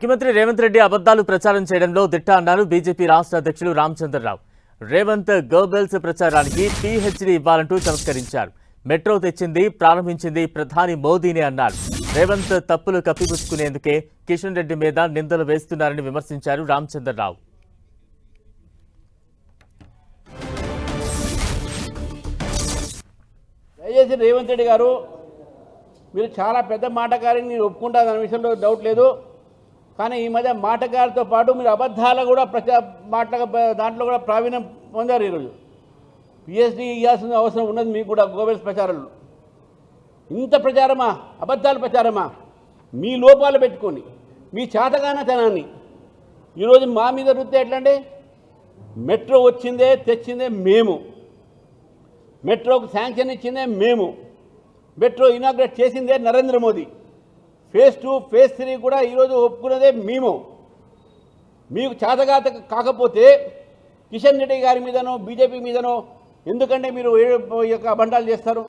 ముఖ్యమంత్రి రేవంత్ రెడ్డి అబద్ధాలు ప్రచారం చేయడంలో దిట్ట అన్నారు బీజేపీ రాష్ట్ర అధ్యక్షులు రామచంద్రరావు. రేవంత్ గర్ల్స్ ప్రచారానికి పీహెచ్డీ ఇవ్వాలంటూ చమత్కరించారు. మెట్రో తెచ్చింది, ప్రారంభించింది ప్రధాని మోదీనే అన్నారు. రేవంత్ తప్పులు కప్పిపుచ్చుకునేందుకే కిషన్ రెడ్డి మీద నిందలు వేస్తున్నారని విమర్శించారు రామచంద్రరావు. దయచేసి రేవంత్ రెడ్డి గారు, మీరు చాలా పెద్ద మాటకారిని నేను ఒప్పుకుంటా, దాని విషయంలో డౌట్ లేదు. కానీ ఈ మధ్య మాటకారితో పాటు మీరు అబద్ధాలు కూడా దాంట్లో కూడా ప్రావీణ్యం పొందారు. ఈరోజు పిహెచ్డీ ఇవ్వాల్సిన అవసరం ఉన్నది మీకు కూడా. గోబెల్స్ ప్రచారంలో ఇంత ప్రచారమా, అబద్ధాల ప్రచారమా? మీ లోపాలు పెట్టుకొని మీ చేతగానతనాన్ని ఈరోజు మా మీద రుద్దే ఎట్లండి? మెట్రో వచ్చిందే, తెచ్చిందే మేము. మెట్రోకు శాంక్షన్ ఇచ్చిందే మేము. మెట్రో ఇనాగ్రేట్ చేసిందే నరేంద్ర మోదీ. ఫేజ్ 2, ఫేజ్ 3 కూడా ఈరోజు ఒప్పుకున్నదే మేము. మీకు చేతగాత కాకపోతే కిషన్ రెడ్డి గారి మీదనో బీజేపీ మీదనో ఎందుకంటే మీరు అబండాలు చేస్తారు?